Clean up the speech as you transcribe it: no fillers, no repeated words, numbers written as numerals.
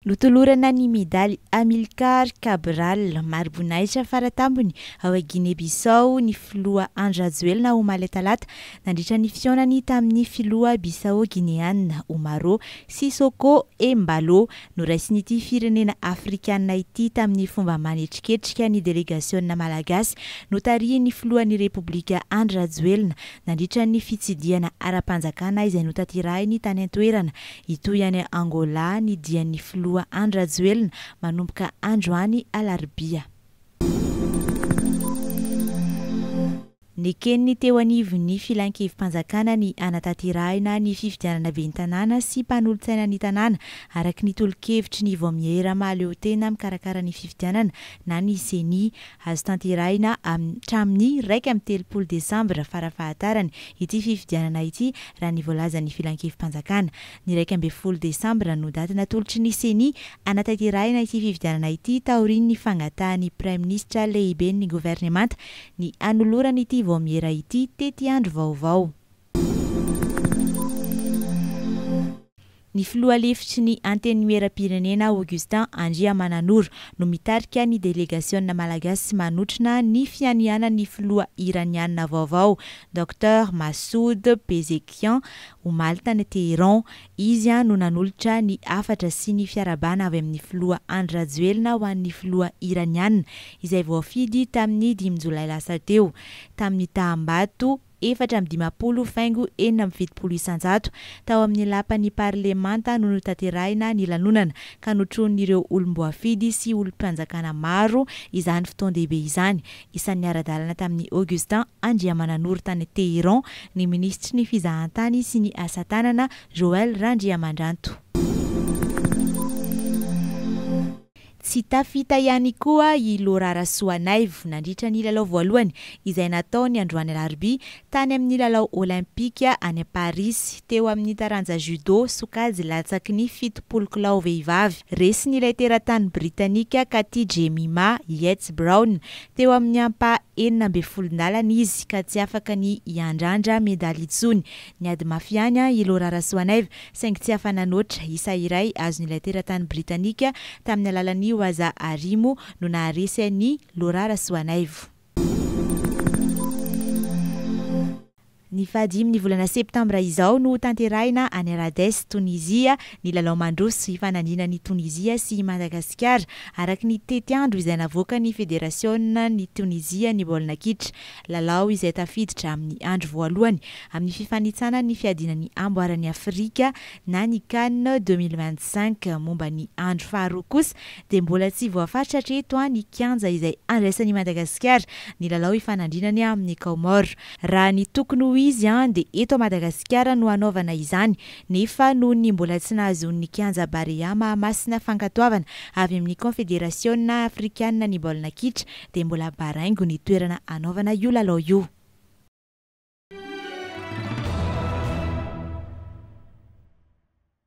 Notolorana ny medaly Amilcar Cabral Marbonaitra faratambony ao Guinea-Bissau ny filoha Andry Rajoelina omaly talata nandritra ny fionany tamin'ny filoha Bissau Guinéenne Umaro Sissoko Embalo noraisin'ity firenena afrikanina ity tamin'ny fomba manetriketrika ny delegaciona malagasy notarihin'ny filohan'ny Repoblika Andry Rajoelina nandritra ny fitsidiana ara-panjakana izay notanterahiny tany an-toerana itoy any Angola ny dian'ny filoha Andry Rajoelina manomboka androany alarobia. Nekeny teo anivon'ny filankevim-panjakana ny anatanterahina ny fifidianana ben'ny tanàna sy mpanolontsaina ny tanàna araky ny tolo-kevitry ny vao mihera mahaleo tena mikarakara ny fifidianana na ny CENI azo tanterahina hatramin'ny 1 Desambra farafahatarany ity fifidianana ity raha ny voalazan'ny filankevim-panjakana. Ny 12 Desambra no daty natolotry ny CENI anatanterahina ity fifidianana ity taorian'ny fangatahan'ny Prime Ministra lehiben'ny gouvernemanta ny anolorany ity vao mihera ity tety andro vaovao. Ny filoha lefitry ny antenimieram-pirenena Augustin Andriamananoro no mitarika ny delegaciona malagasy manotrina ny fianianan'ny filoha iranianina vaovao Dr Massoud Pezeshkian omaly tany Teheran. Izy no nanolotra ny afatra sy ny fiarabana avy amin'ny filoha Andry Rajoelina ho an'ny filoha iranianina izay voafidy tamin'ny 5 Jolay lasa teo. Tamin'ny tahambato 420 isanjato tao amin'ny lapan'ny parlemanta no notanterahina ny lanonana ka notron'ireo olom-boafidy sy olom-panjakana maro izany fotoan-dehibe izany. Isan'ny ara-dalana tamin'ny Augustin Andriamananoro tany Teheran ny ministry ny fizahantany sy ny asa tanana Joël Randriamandranto. Tsy tafita ihany koa i Laura Rasoanaivo nandritra ny lalao voalohany izay nataony androany alarobia tany amin'ny lalao olimpika any Paris teo amin'ny taranja judo sokajy latsaky ny 70 kilao vehivavy. Resy ny ilay teratany britanika Katy Jemima Yates Brown teo amin'ny ampa 40 izy ka tsy afaka ny iandrandra medaly intsony. Ny ady mafiany i Laura Rasoanaivo saingy tsy afananoatra isa iray azon'ilay teratany britanika tamin'ny alalan'ny Waza Arimo no naharesy ny Laura Rasoanaivo. Ny fahadimy ny volana septambra izao no tanterahina any Rades Tunisia ny lalao mandroso fanandina ny Tunisia sy Madagasikara araky ny tetiandro izay navoaka ny federasiona ny Tunisia ny baolina kitra. Lalao izay tafiditra amin'ny andro voalohany amin'ny fifanitsana ny fiadinan'ny amboaran'ny Afrika na ny CAN 2025 momba ny andro faharoa kosa dia mbola tsy voafaritra hatreto ny kianja izay andraisan'ny Madagasikara ny lalao ifanandrinany amin'ny Comores. Raha ny tokony izy dia eto Madagasikara no anaovana izany nefa noho ny mbola tsy nahazon'ny kianja Barea Mahamasina fankatoavana avy amin'ny Confederasiona Afrikanina ny baolina kitra dia mbola baraingo ny toerana anaovana io lalao io.